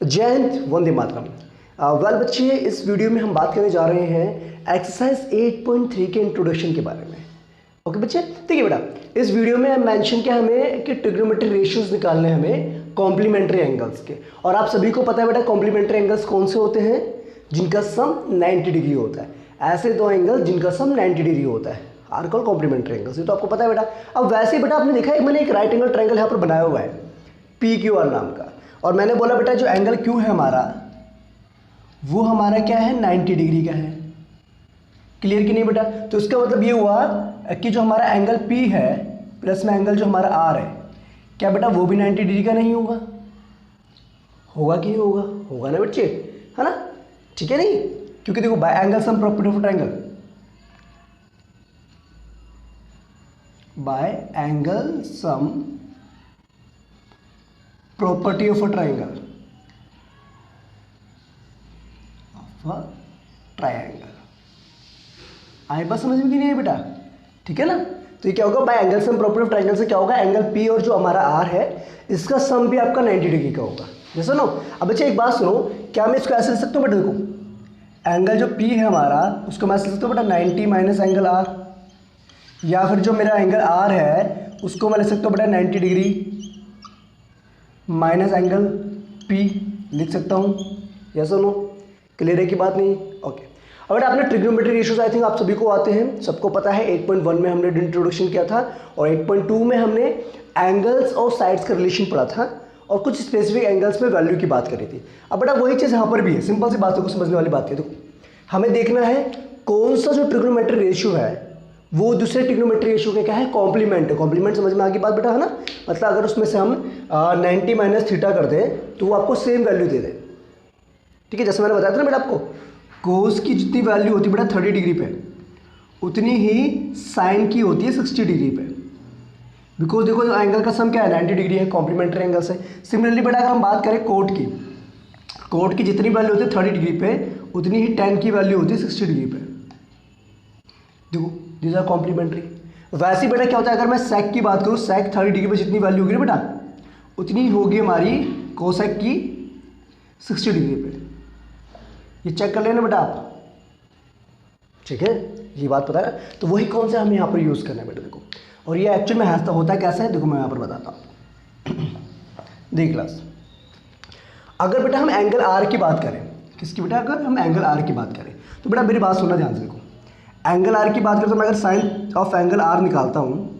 जय हिंद, वंदे मातरम। वेल बच्चे, इस वीडियो में हम बात करने जा रहे हैं एक्सरसाइज 8.3 के इंट्रोडक्शन के बारे में। ओके बच्चे, ठीक है बेटा। इस वीडियो में मेंशन किया हमें कि ट्रिग्नोमेट्री रेशियोज निकालने हैं हमें कॉम्प्लीमेंट्री एंगल्स के। और आप सभी को पता है बेटा कॉम्प्लीमेंट्री एंगल्स कौन से होते हैं? जिनका सम 90 डिग्री होता है। ऐसे दो एंगल जिनका सम 90 डिग्री होता है आर कॉल्ड कॉम्प्लीमेंट्री एंगल्स। ये तो आपको पता है बेटा। अब वैसे ही बेटा आपने देखा है मैंने एक राइट एंगल ट्रायंगल यहाँ पर बनाया हुआ है PQR नाम का, और मैंने बोला बेटा जो एंगल Q है हमारा वो हमारा क्या है 90 डिग्री का है। क्लियर कि नहीं बेटा? तो इसका मतलब ये हुआ कि जो हमारा एंगल P है प्लस में एंगल जो हमारा R है, क्या बेटा वो भी 90 डिग्री का नहीं होगा? होगा कि नहीं होगा? होगा ना बच्चे, है ना? ठीक है नहीं? क्योंकि देखो by angle sum property of triangle, by angle sum property of a triangle आई बात समझ में कि नहीं है बेटा? ठीक है ना? तो ये क्या होगा bye angle sum property of triangle से क्या होगा, एंगल P और जो हमारा R है इसका सम भी आपका 90 डिग्री का होगा। जैसे नो अब बच्चे एक बात सुनो, क्या मैं इसको ऐसे लिख सकता हूँ बेटा? देखो एंगल जो P है हमारा उसको मैं ऐसे लिख सकता हूँ बेटा 90 माइनस एंगल R, या फिर जो मेरा एंगल R है उसको मैं लिख सकता हूँ बेटा 90 डिग्री माइनस एंगल P लिख सकता हूँ। यस और नो? क्लियर है की बात नहीं? ओके। अब बेटा आपने ट्रिग्नोमेट्री रेशियोज आई थिंक आप सभी को आते हैं, सबको पता है। 8.1 में हमने इंट्रोडक्शन किया था और 8.2 में हमने एंगल्स और साइड्स का रिलेशन पढ़ा था और कुछ स्पेसिफिक एंगल्स में वैल्यू की बात करी थी। अब बेटा वही चीज़ यहाँ पर भी है। सिंपल सी बातों को समझने वाली बात है। देखो हमें देखना है कौन सा जो ट्रिग्नोमेट्री रेशियो है वो दूसरे ट्रिग्नोमेट्री रेशियो के क्या है, कॉम्प्लीमेंट है। कॉम्प्लीमेंट समझ में आ गई बात बेटा, है ना? मतलब अगर उसमें से हम 90 माइनस थीटा कर दें तो वो आपको सेम वैल्यू दे दे। ठीक है, जैसे मैंने बताया था ना बेटा आपको, कोस की जितनी वैल्यू होती है बेटा 30 डिग्री पे, उतनी ही साइन की होती है 60 डिग्री पे। बिकॉज देखो एंगल का सम क्या है 90 डिग्री है, कॉम्प्लीमेंट्री एंगल से। सिमिलरली बेटा अगर हम बात करें कोट की जितनी वैल्यू होती है 30 डिग्री पे, उतनी ही tan की वैल्यू होती है 60 डिग्री पे। देखो दीज आर कॉम्प्लीमेंट्री। वैसे ही बेटा क्या होता है अगर मैं सेक की बात करूँ, सेक 30 डिग्री पे जितनी वैल्यू होगी बेटा उतनी होगी हमारी कोसेक की 60 डिग्री पे। ये चेक कर लेना बेटा आप। ठीक है, ये बात पता है। तो वही कौन सा हमें यहाँ पर यूज़ करना है बेटा। देखो और ये एक्चुअल में होता है कैसा है, देखो मैं यहाँ पर बताता हूँ। देख क्लास, अगर बेटा हम एंगल R की बात करें, किसकी बेटा? अगर हम एंगल R की बात करें तो बेटा मेरी बात सुनना ध्यान से। देखो एंगल R की बात करें तो मैं अगर साइन ऑफ एंगल R निकालता हूँ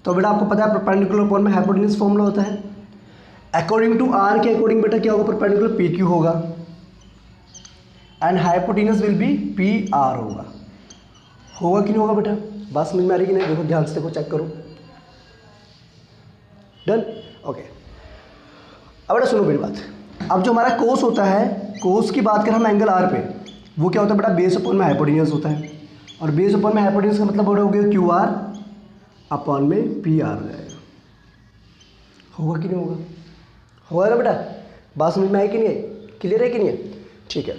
तो बेटा आपको पता है परपेंडिकुलर अपॉन में हाइपोटेन्यूज फॉर्मूला होता है। अकॉर्डिंग टू R के अकॉर्डिंग बेटा क्या होगा, परपेंडिकुलर PQ होगा and hypotenuse will be PR होगा। होगा कि नहीं होगा बेटा? बात समझ में आ रही कि नहीं? देखो ध्यान से देखो, चेक करो। डन? ओके। अब बेटा सुनो मेरी बात। अब जो हमारा कोस होता है, कोस की बात करें हम एंगल R पे, वो क्या होता है बेटा बेस अपॉन में हाइपोटेन्यूज होता है। और बेस अपॉन में हाइपोटेन्यूज का मतलब हो गया QR अपॉन में PR हो जाएगा। होगा कि नहीं होगा? होगा ना बेटा? बात समझ में आई कि नहीं है? क्लियर है कि नहीं है? ठीक है।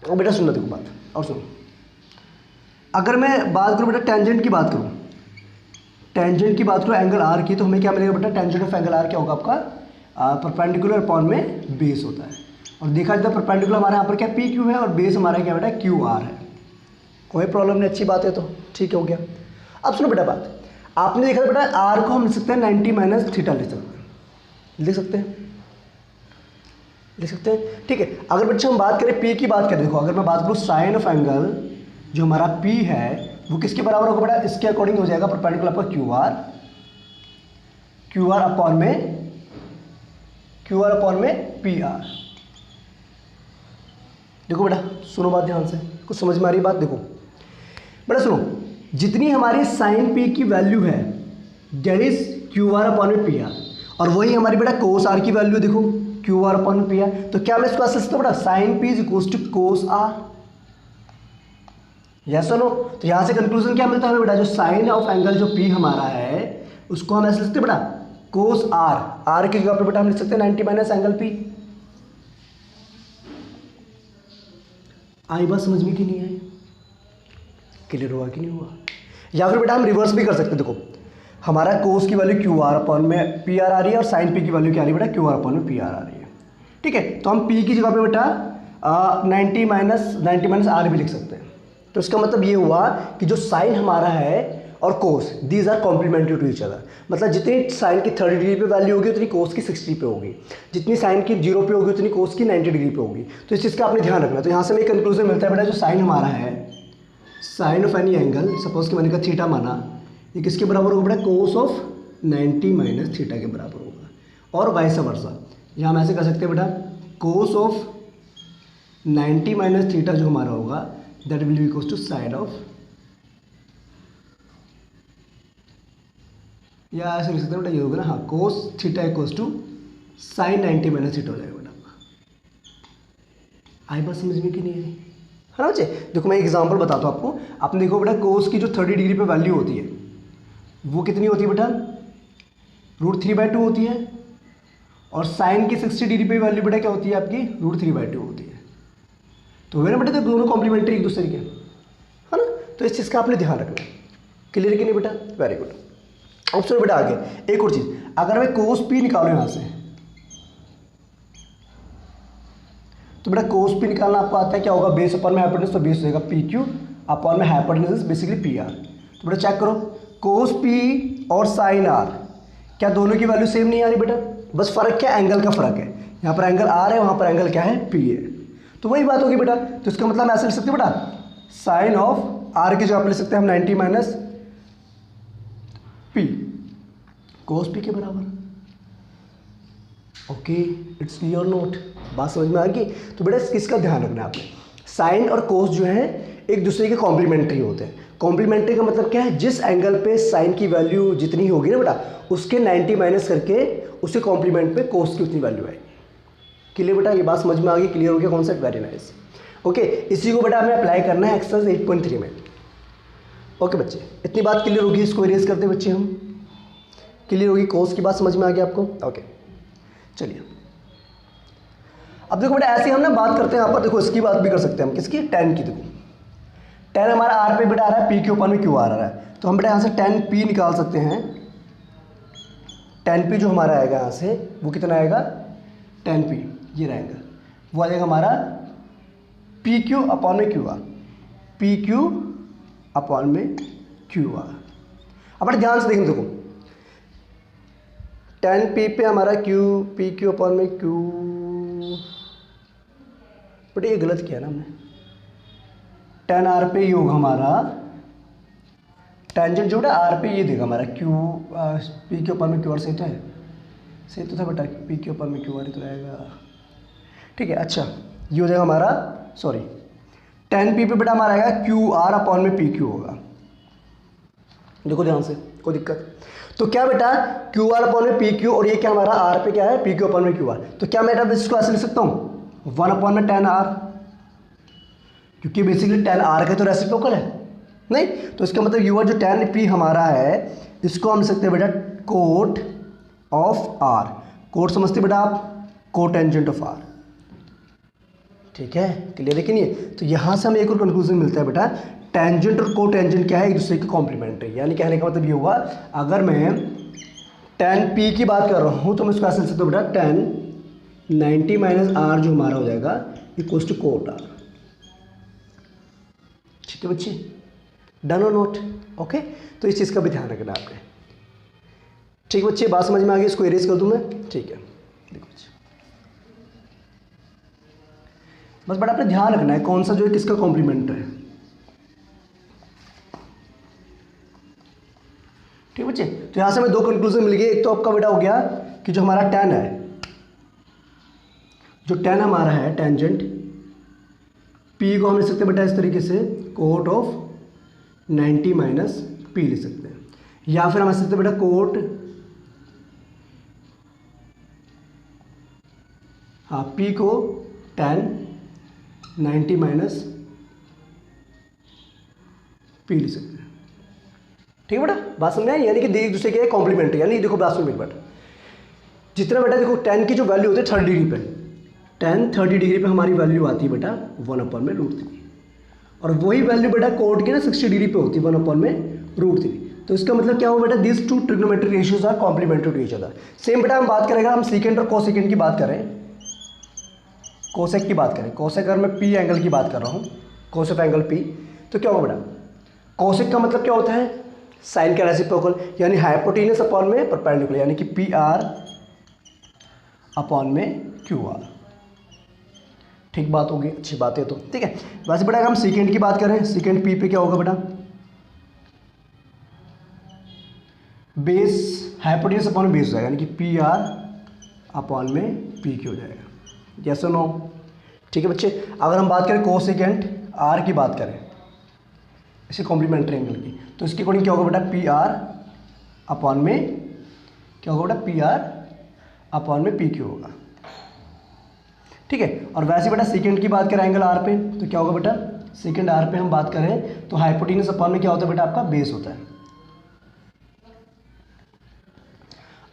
अब बेटा सुनना देखो बात और सुनो। अगर मैं बात करूँ बेटा टेंजेंट की बात करूँ, टेंजेंट की बात करूँ एंगल R की, तो हमें क्या मिलेगा बेटा? टेंजेंट ऑफ एंगल R क्या होगा आपका? परपेंडिकुलर अपॉन में बेस होता है। और देखा जाता है परपेंडिकुलर हमारे यहाँ पर क्या PQ है और बेस हमारा क्या बेटा QR है। कोई प्रॉब्लम नहीं, अच्छी बात है। तो ठीक हो गया। अब सुनो बेटा बात, आपने देखा बेटा R को हम लिख सकते हैं 90 माइनस थीटा लिख सकते हैं। ठीक है। अगर बच्चे हम बात करें P की बात करें, देखो अगर मैं बात करूँ साइन ऑफ एंगल जो हमारा P है वो किसके बराबर होगा बेटा? इसके अकॉर्डिंग हो जाएगा परपेंडिकुलर आपका QR अपॉन में PR। देखो बेटा सुनो बात ध्यान से, कुछ समझ में आ रही बात? देखो बेटा सुनो, जितनी हमारी साइन P की वैल्यू है दैट इज QR अपॉन में PR, और वही हमारी बेटा कोस R की वैल्यू देखो QR अपॉन PR। तो क्या मैं इसको ऐसे लिखता हूँ बेटा sine P is equals to cos R। Yes और नो? तो यहाँ से कंक्लूजन क्या मिलता है बेटा? जो साइन ऑफ एंगल जो P हमारा है उसको हम ऐसे लिखते हैं बेटा कोस R की जगह पर बेटा हम लिख सकते हैं 90 माइनस एंगल P। आई बात समझ में कि नहीं आई? क्लियर हुआ कि नहीं हुआ? या फिर बेटा हम रिवर्स भी कर सकते हैं। देखो हमारा कोस की वैल्यू QR अपॉन में PR आ रही है और साइन P की वैल्यू क्या आ रही है बेटा? QR अपॉन में PR आ रही है। ठीक है, तो हम p की जगह पे बेटा 90 माइनस आर भी लिख सकते हैं। तो इसका मतलब ये हुआ कि जो साइन हमारा है और cos, these are complementary to each other. मतलब जितनी साइन की 30 डिग्री पे वैल्यू होगी उतनी कोस की 60 पे होगी, जितनी साइन की 0 पे होगी उतनी कोस की 90 डिग्री पे होगी। तो इस चीज़ का आपने ध्यान रखना। तो यहाँ से हमें कंक्लूजन मिलता है बेटा, जो साइन हमारा है, sine of any angle, suppose कि मैंने कहा थीटा माना, ये किसके बराबर होगा बेटा, कोस ऑफ 90 माइनस थीटा के बराबर होगा। और वाइस वर्सा, यहाँ हम ऐसे कर सकते हैं बेटा, कोस ऑफ 90 माइनस थीटा जो हमारा होगा that will be equals to sine of, या ऐसे लिख सकते हैं बेटा, ये होगा ना, हाँ, cos theta equals to sine 90 minus theta हो जाएगा बेटा आपका। आई बात समझ में कि नहीं आई, है ना बच्चे। देखो मैं एग्जांपल बताता हूँ आपको। आपने देखो बेटा, कोस की जो 30 डिग्री पे वैल्यू होती है वो कितनी होती है बेटा, √3/2 होती है। और साइन की 60 डिग्री पे वैल्यू बेटा क्या होती है आपकी, √3/2 होती है। तो वे ना बेटा, तो दोनों कॉम्प्लीमेंट्री एक दूसरे के, है ना। तो इस चीज़ का आपने ध्यान रखना। क्लियर कि नहीं बेटा, वेरी गुड। अब सुनो बेटा आगे एक और चीज़, अगर मैं कोस पी निकालूं यहाँ से, तो बेटा कोस पी निकालना आपको आता है, क्या होगा, बेस अपॉन में हाइपोटेन्यूज, तो बेस हो जाएगा PQ अपॉन में हाइपोटेन्यूज बेसिकली PR। तो बेटा चेक करो, कोस P और साइन R, क्या दोनों की वैल्यू सेम नहीं आ रही बेटा, बस फर्क क्या, एंगल का फर्क है। यहाँ पर एंगल R है, वहाँ पर एंगल क्या है, P है। तो वही बात होगी बेटा। तो इसका मतलब हम ऐसे लिख सकते हैं बेटा, साइन ऑफ R की जगह पे लिख सकते हैं हम 90 माइनस P, कोस P के बराबर। ओके, इट्स क्लियर नोट, बात समझ में आ गई। तो बेटा किसका ध्यान रखना है आपने, साइन और कोस जो है एक दूसरे के कॉम्प्लीमेंट्री होते हैं। कॉम्प्लीमेंट्री का मतलब क्या है, जिस एंगल पे साइन की वैल्यू जितनी होगी ना बेटा, उसके 90 माइनस करके उसके कॉम्प्लीमेंट पे कोस की उतनी वैल्यू आएगी। क्लियर बेटा, ये बात समझ में आ गई, क्लियर हो गया कॉन्सेप्ट, वेरी नाइस। ओके, इसी को बेटा हमें अप्लाई करना है एक्सरसाइज 8.3 में। ओके बच्चे, इतनी बात क्लियर होगी, इसको इरेज करते बच्चे हम, क्लियर होगी, कोस की बात समझ में आ गई आपको। ओके चलिए, अब देखो बेटा ऐसे हम ना बात करते हैं यहाँ पर, देखो इसकी बात भी कर सकते हैं हम, किसकी, tan की। देखो tan हमारा R पे बेटा आ रहा है, P के ऊपर में Q आ रहा है, तो हम बेटा यहाँ से tan P निकाल सकते हैं। tan P जो हमारा आएगा यहाँ से वो कितना आएगा, tan P ये रहेगा, वो आ जाएगा हमारा PQ अपॉन में QR, PQ अपॉन में QR। अब बेटा ध्यान से देखें, देखो tan P पे हमारा PQ अपॉन में Q, बट ये गलत किया ना हमने। tan R पे ये होगा हमारा टेंजेंट जो बेटा R पे ये देगा हमारा P के ऊपर में QR, सही तो है, सही तो था बेटा, P के ऊपर में QR तो रहेगा, ठीक है। अच्छा ये हो जाएगा हमारा, सॉरी, tan P पे बेटा हमारा आएगा QR अपॉन में PQ होगा। देखो ध्यान से, कोई दिक्कत, तो क्या बेटा QR अपॉन में PQ, और ये क्या हमारा R पे क्या है, PQ अपॉन में QR। तो क्या मैं बेटा इसको ऐसे लिख सकता हूँ 1 अपॉन में tan R, क्योंकि बेसिकली tan R का तो रेसिप्रोकल है नहीं, तो इसका मतलब ये जो tan P हमारा है इसको हम लिख सकते हैं बेटा कोट ऑफ R। कोट समझते बेटा आप, कोटेंजेंट ऑफ R, ठीक है, क्लियर है कि नहीं है। तो यहाँ से हमें एक और कंक्लूजन मिलता है बेटा, टेंजेंट और कोटेंजेंट क्या है, एक दूसरे के कॉम्प्लीमेंट्री। यानी कहने का मतलब ये हुआ, अगर मैं tan P की बात कर रहा हूँ तो मैं इसको ऐसे लिख सकता हूँ बेटा, tan 90 माइनस R जो हमारा हो जाएगा इक्वल्स टू कोट R। ठीक है बच्चे, डन और नोट, ओके। तो इस चीज़ का भी ध्यान रखना आपने, ठीक बच्चे, बात समझ में आ गई, इसको इरेज कर दूँ मैं, ठीक है। देखो बस बड़ा आपने ध्यान रखना है कौन सा जो है किसका कॉम्प्लीमेंट है, ठीक बच्चे। तो यहाँ से हमें दो कंक्लूजन मिल गए, एक तो आपका बेटा हो गया कि जो हमारा tan है, जो tan हमारा है टेंजेंट P को हम लिख सकते हैं बेटा इस तरीके से, कोट ऑफ 90 माइनस P लिख सकते हैं, या फिर हम लिख सकते हैं बेटा कोट, हाँ, P को tan 90 माइनस P लिख सकते हैं, ठीक है बेटा, बात समझ में आई। यानी कि एक दूसरे के कॉम्प्लीमेंट्री, यानी देखो बात सुन बेटा, जितना बेटा देखो tan की जो वैल्यू होती है 30 डिग्री पे, tan 30 डिग्री पे हमारी वैल्यू आती है बेटा 1 अपॉन में √3, और वही वैल्यू बेटा कोट की ना 60 डिग्री पे होती है 1 अपॉन में √3। तो इसका मतलब क्या हुआ बेटा, this two trigonometric ratios are complementary to each other. Same बेटा हम बात करेंगे, हम सीकेंट और कोसेकेंट की बात करें, कोसेक की बात करें, कोसेक अगर मैं पी एंगल की बात कर रहा हूँ, कोस ऑफ एंगल पी, तो क्या होगा बेटा, कोसेक का मतलब क्या होता है, साइन का रेसिप्रोकल, यानी हाइपोटेन्यूस अपॉन में परपेंडिकुलर, यानी कि पी आर अपॉन में क्यू आर। ठीक बात होगी, अच्छी बात है। तो ठीक है, वैसे बेटा अगर हम सेकेंड की बात करें, सेकेंड पी पे क्या होगा बेटा, बेस हाइपोटेन्यूस अपॉन में बेस हो जाएगा, यानी कि पी आर अपॉन में पी क्यू हो जाएगा। यस और नो? ठीक है बच्चे, अगर हम बात करें कोसेकेंट आर की बात करें, इसे कॉम्प्लीमेंट्री एंगल की, तो इसके अकॉर्डिंग क्या होगा बेटा, पी आर अपॉन में क्या होगा बेटा, पी आर अपॉन में पी क्यू होगा। ठीक है, और वैसे बेटा सेकेंड की बात करें एंगल आर पे, तो क्या होगा बेटा, सेकेंड आर पे हम बात करें तो हाइपोटेन्यूस अपॉन में क्या होता है बेटा, आपका बेस होता है।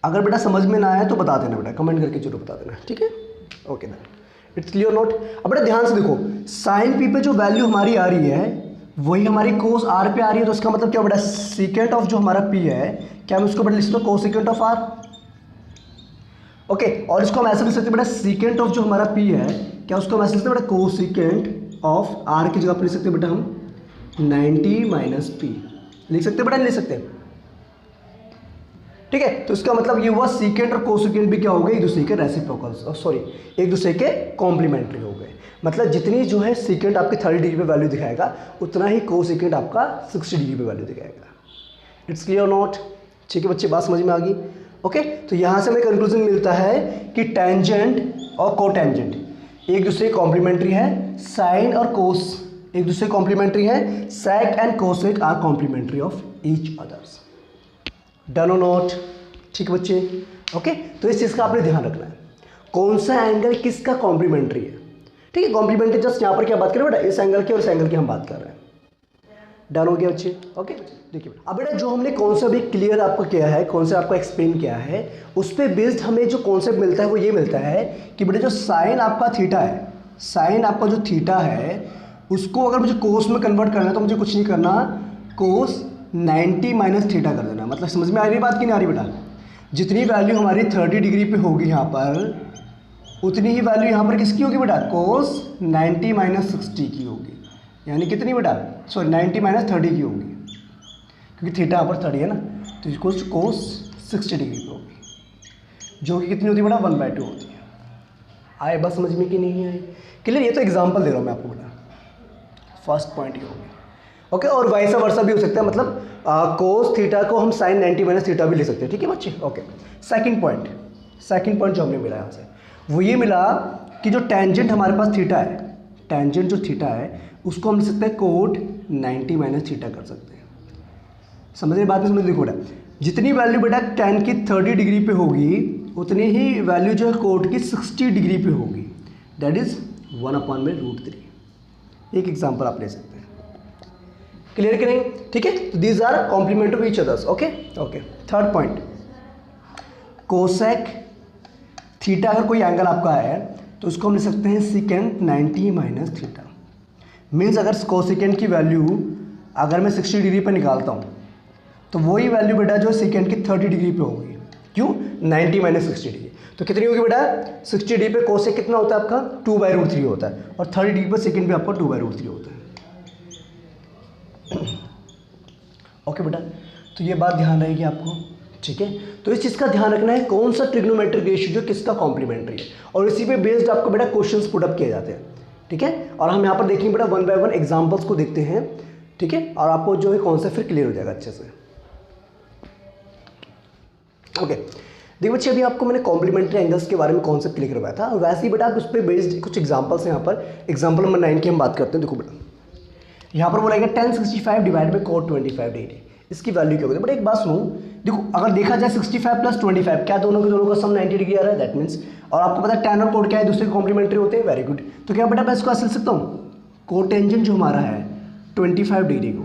अगर बेटा समझ में ना आया तो बता देना बेटा, कमेंट करके जरूर बता देना। ठीक है, okay then, it's clear note. अब बेटा ध्यान से देखो, साइन पी पे जो वैल्यू हमारी आ रही है वही हमारी कोस आर पे आ रही है, तो इसका मतलब क्या बेटा, सीकेंट ऑफ जो हमारा पी है, क्या हम इसको बेटा लिख सकते हैं कोसेकेंट ऑफ आर। ओके, और इसको हम ऐसे लिख सकते हैं बेटा, सीकेंट ऑफ जो हमारा पी है, क्या उसको हम ऐसे लिख सकते हैं बेटा, कोसेकेंट ऑफ आर की जगह पर लिख सकते हैं बेटा हम 90 माइनस पी, लिख सकते हैं बेटा, नहीं लिख सकते? ठीक है, तो इसका मतलब ये हुआ सीकेंट और कोसेकेंट भी क्या हो गए, एक दूसरे के रेसिप्रोकल्स, सॉरी एक दूसरे के कॉम्प्लीमेंट्री हो गए। मतलब जितनी जो है सीकेंट आपके 30 डिग्री पे वैल्यू दिखाएगा, उतना ही कोसेकेंट आपका 60 डिग्री पे वैल्यू दिखाएगा। It's clear not? ठीक है बच्चे, बात समझ में आ गई? ओके, तो यहाँ से हमें कंक्लूजन मिलता है कि टेंजेंट और कोटेंजेंट एक दूसरे कॉम्प्लीमेंट्री है, साइन और कोस एक दूसरे कॉम्प्लीमेंट्री है, sec and cosec are complementary of each others. Done और नॉट? ठीक है बच्चे, ओके, तो इस चीज़ का आपने ध्यान रखना है, कौन सा एंगल किसका कॉम्प्लीमेंट्री है। ठीक है, कॉम्प्लीमेंट्री जस्ट यहाँ पर क्या बात करें बेटा, इस एंगल की और इस एंगल की हम बात कर रहे हैं। डन हो गया बच्चे? ओके, देखिए अब बेटा जो हमने कॉन्सेप्ट भी क्लियर आपको किया है, कॉन्सेप्ट आपको एक्सप्लेन किया है, उस पर बेस्ड हमें जो कॉन्सेप्ट मिलता है वो ये मिलता है कि बेटा जो साइन आपका थीटा है, साइन आपका जो थीटा है, उसको अगर मुझे कोस में कन्वर्ट करना है तो मुझे कुछ नहीं करना, कोस 90 माइनस थीटा कर देना। मतलब समझ में आ रही बात कि नहीं आ रही बेटा? जितनी वैल्यू हमारी 30 डिग्री पे होगी यहाँ पर, उतनी ही वैल्यू यहाँ पर किसकी होगी बेटा, कोस 90 माइनस 60 की होगी। यानी कितनी बेटा, सॉरी 90 माइनस 30 की होगी, क्योंकि थीटा यहाँ पर 30 है ना, तो इसको कोस 60 डिग्री पे होगी, जो कि कितनी होती है बेटा, 1/2 होती है। आए बस समझ में कि नहीं आई? क्लियर? ये तो एग्जाम्पल दे रहा हूँ मैं आपको बेटा, फर्स्ट पॉइंट ये होगी। ओके, और वाइसा वर्सा भी हो सकता है, मतलब कोस थीटा को हम साइन 90 माइनस थीटा भी ले सकते हैं। ठीक है बच्चे, ओके। सेकंड पॉइंट जो हमने मिला यहाँ से वो ये मिला कि जो टेंजेंट हमारे पास थीटा है, टेंजेंट जो थीटा है उसको हम लिख सकते हैं कोट 90 माइनस थीटा कर सकते हैं। समझ रहे बात में? समझ देखो बेटा, जितनी वैल्यू बेटा टेन की 30 डिग्री पे होगी, उतनी ही वैल्यू जो है कोट की 60 डिग्री पे होगी, दैट इज 1/√3। एक एग्जाम्पल आप ले सकते हैं। क्लियर कि नहीं? ठीक है, तो these are complement of each others. Okay okay. Third point, cosec theta अगर कोई एंगल आपका है तो उसको हम लिख सकते हैं सीकेंट 90 माइनस थीटा। मीन्स अगर कोसेकेंट की वैल्यू अगर मैं 60 डिग्री पर निकालता हूँ तो वही वैल्यू बेटा जो सीकेंट की 30 डिग्री पे होगी। क्यों? 90 माइनस 60 डिग्री, तो कितनी होगी बेटा? 60 डिग्री पे कोसेक कितना होता है आपका? 2/√3 होता है, और 30 डिग्री पर सेकेंड भी आपका 2/√3 होता है। ओके बेटा, तो ये बात ध्यान रहेगी आपको। ठीक है, तो इस चीज़ का ध्यान रखना है कौन सा ट्रिग्नोमेट्रिक रेशियो जो किसका कॉम्प्लीमेंट्री है, और इसी पे बेस्ड आपको बेटा क्वेश्चंस पुट अप किए जाते हैं। ठीक है, और हम यहाँ पर देखेंगे बेटा 1 बाय 1 एग्जांपल्स को देखते हैं। ठीक है, और आपको जो है कॉन्सेप्ट फिर क्लियर हो जाएगा अच्छे से। ओके, देखिए बच्चे अभी आपको मैंने कॉम्प्लीमेंट्री एंगल्स के बारे में कॉन्सेप्ट क्लियर करवाया था, और वैसे ही बेटा आप उस पर बेस्ड कुछ एग्जाम्पल्स हैं। यहाँ पर एग्जाम्पल नंबर 9 की हम बात करते हैं। देखो बेटा यहाँ पर बोला गया 1065 डिवाइड बाई cot 25 डिग्री, इसकी वैल्यू क्या होगी? बट एक बात सुनो, देखो अगर देखा जाए 65 प्लस 25, क्या दोनों का सम 90 डिग्री आ रहा है? दैट मीन्स, और आपको पता है tan और cot क्या है? दूसरे के कॉम्प्लीमेंट्री होते हैं। Very good. तो क्या बेटा मैं इसको ऐसे लिख सकता हूँ, कोटेंजेंट जो हमारा है 25 डिग्री को,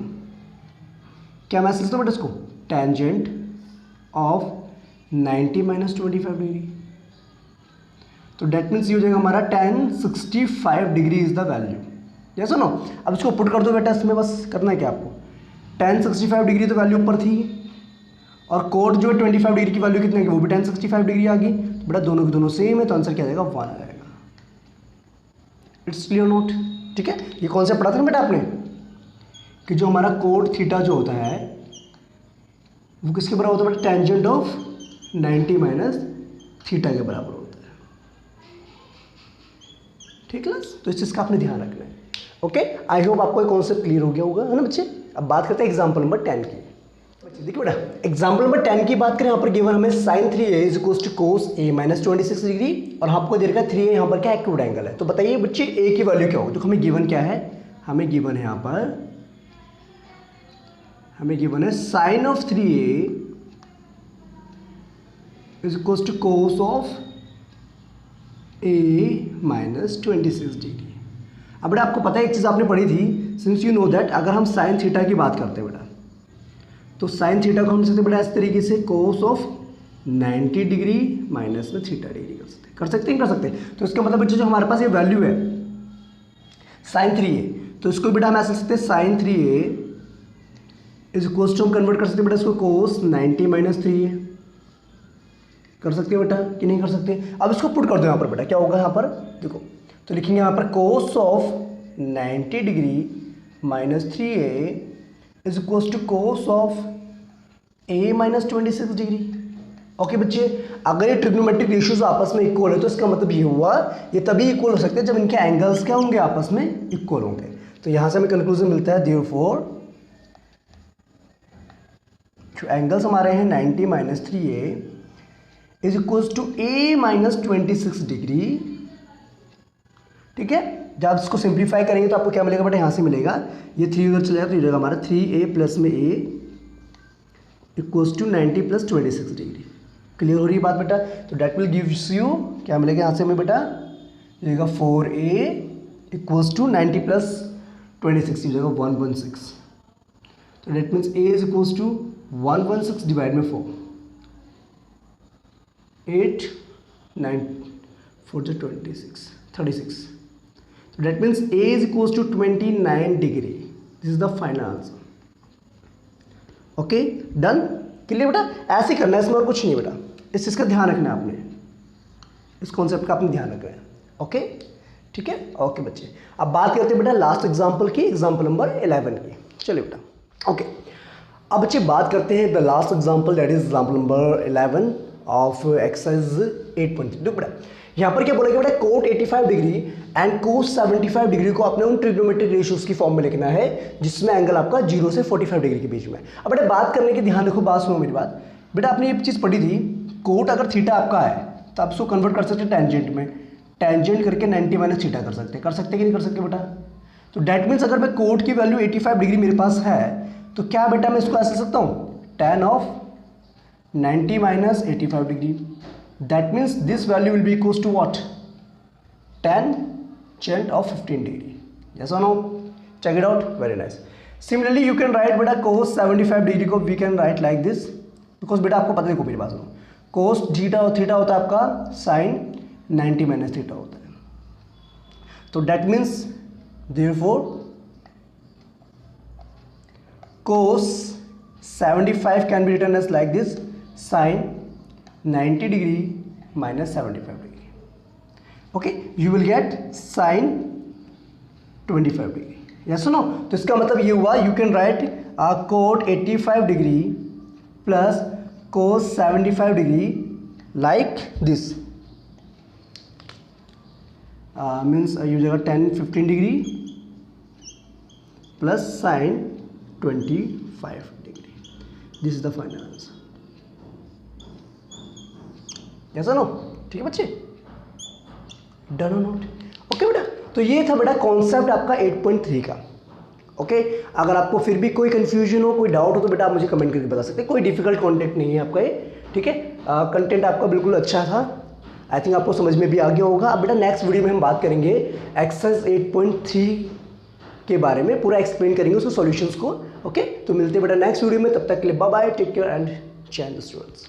क्या मैं ऐसे लिख सकता हूँ बेटा इसको, टेंजेंट ऑफ 90 माइनस 25 डिग्री। तो डेट मीन्स ये हो जाएगा हमारा tan 65 degree is the value. जैसा नो, अब इसको पुट कर दो बेटा इसमें, बस करना है क्या आपको, tan 65 डिग्री तो वैल्यू ऊपर थी, और कोट जो है 25 डिग्री की वैल्यू कितने की, वो भी tan 65 डिग्री आ गई। तो बेटा दोनों की दोनों सेम है, तो आंसर क्या आ जाएगा? 1 आ जाएगा। It's clear note? ठीक है, ये कॉन्सेप्ट पढ़ा था ना बेटा आपने कि जो हमारा कोट थीटा जो होता है वो किसके बराबर होता है बेटा? टेंजेंट ऑफ 90 माइनस थीटा के बराबर होता है। ठीक है, तो इस चीज़ का आपने ध्यान रखना है। ओके, आई होप आपको ये कॉन्सेप्ट क्लियर हो गया होगा, है ना बच्चे? अब बात करते हैं एग्जाम्पल नंबर 10 की। बच्चे देखिए बेटा, एग्जाम्पल नंबर 10 की बात करें, यहाँ पर गिवन हमें sin 3a is equals to cos a minus 26 degree, और आपको दे रखा है 3a यहाँ पर क्या एक्यूट एंगल है। तो बताइए बच्चे a की वैल्यू क्या होगी? तो हमें गिवन क्या है? हमें गिवन है यहाँ पर, हमें गिवन है sine of 3a is equals to cos of a minus 26 degree. अब बेटा आपको पता है एक चीज़ आपने पढ़ी थी, सिंस यू नो दैट अगर हम साइन थीटा की बात करते हैं बेटा, तो साइन थीटा को हम सकते बेटा इस तरीके से cos ऑफ 90 डिग्री माइनस में थीटा डिग्री कर सकते हैं। तो इसका मतलब बच्चे जो हमारे पास ये वैल्यू है साइन 3a, तो इसको बेटा हम ऐसे सकते हैं sine 3a is equals to, हम कन्वर्ट कर सकते हैं बेटा इसको cos 90 माइनस 3a, कर सकते हैं बेटा कि नहीं कर सकते? अब इसको पुट कर दो यहाँ पर बेटा, क्या होगा यहाँ पर देखो, तो लिखेंगे यहाँ पर cos of 90 degree minus 3a is equals to cos of a minus 26 degree. Okay बच्चे, अगर ये ट्रिग्नोमेट्रिक रेशियोज आपस में इक्वल है तो इसका मतलब ये हुआ ये तभी इक्वल हो सकते हैं जब इनके एंगल्स क्या होंगे? आपस में इक्वल होंगे। तो यहाँ से हमें कंक्लूजन मिलता है देयरफॉर जो एंगल्स हमारे हैं 90 minus 3a is equals to a minus 26 degree. ठीक है, जब इसको सिंप्लीफाई करेंगे तो आपको क्या मिलेगा बेटा? यहाँ से मिलेगा, ये 3 उधर चलेगा तो ये रहेगा हमारा 3a प्लस में a equals to 90 plus 26 degree. Clear हो रही है बात बेटा? तो डेट विल गिव्स यू, क्या मिलेगा यहाँ से हमें बेटा? मिलेगा 4a इक्वल्स टू 90 प्लस 26 हो जाएगा 116। तो that means a is equals to 116 divide में 4, 8 9 4 26 36। So that means a is equals to 29 degree. This is the final answer. Okay, done? Clear बेटा? ऐसे ही करना है, इसमें और कुछ नहीं बेटा, इस चीज़ का ध्यान रखना है आपने, इस कॉन्सेप्ट का आपने ध्यान रखना है। ओके, ठीक है? ओके बच्चे, अब बात करते हैं बेटा लास्ट एग्जाम्पल की, एग्जाम्पल नंबर 11 की। चलिए बेटा, ओके, अब बच्चे बात करते हैं the last example, that is example number 11 of exercise 8.3। देखो बेटा यहाँ पर क्या बोलेगा बेटा? Cot 85 degree and cos 75 degree को आपने उन ट्रिग्नोमेट्रिक रेशियोज की फॉर्म में लिखना है जिसमें एंगल आपका 0 से 45 डिग्री के बीच में। अब बेटा बात करने की ध्यान रखो, बात सुनो मेरी बात बेटा, आपने ये चीज़ पढ़ी थी, कोट अगर थीटा आपका है तो आप उसको कन्वर्ट कर सकते हैं टेंजेंट में, टेंजेंट करके 90 माइनस थीटा कर सकते कि नहीं कर सकते बेटा? तो डैट मीन्स अगर मैं कोट की वैल्यू 85 डिग्री मेरे पास है तो क्या बेटा मैं इसको ऐसे लिख सकता हूँ? tan of 90 minus 85 degree. That means this value will be equals to what? tangent of 15 degree. Yes or no? Check it out. Very nice. Similarly, you can write बेटा cos 75 डिग्री को we can write like this, because बेटा आपको पता है, को मेरी बात सुनो, cos थीटा और थीटा होता है आपका sin 90 माइनस थीटा होता है। तो that means therefore cos 75 can be written as like this, sin 90 degree minus 75 degree. Okay, you will get sine 25 degree. Yes no? तो इसका मतलब ये हुआ, you can write cot 85 degree plus cos 75 degree like this, means you जाएगा 10-15 degree plus sine 25 degree. This is the final answer. Yes no? ठीक है बच्चे, done और नॉट? ओके बेटा, तो ये था बेटा कॉन्सेप्ट आपका 8.3 का। ओके, अगर आपको फिर भी कोई कंफ्यूजन हो, कोई डाउट हो तो बेटा आप मुझे कमेंट करके बता सकते हैं, कोई डिफिकल्ट कंटेंट नहीं है आपका ये। ठीक है, कंटेंट आपका बिल्कुल अच्छा था, आई थिंक आपको समझ में भी आ गया होगा। अब बेटा नेक्स्ट वीडियो में हम बात करेंगे एक्सरसाइज 8.3 के बारे में, पूरा एक्सप्लेन करेंगे उसके सॉल्यूशंस को। ओके, तो मिलते हैं बेटा नेक्स्ट वीडियो में, तब तक के लिए bye bye, take care and Jai Hind students.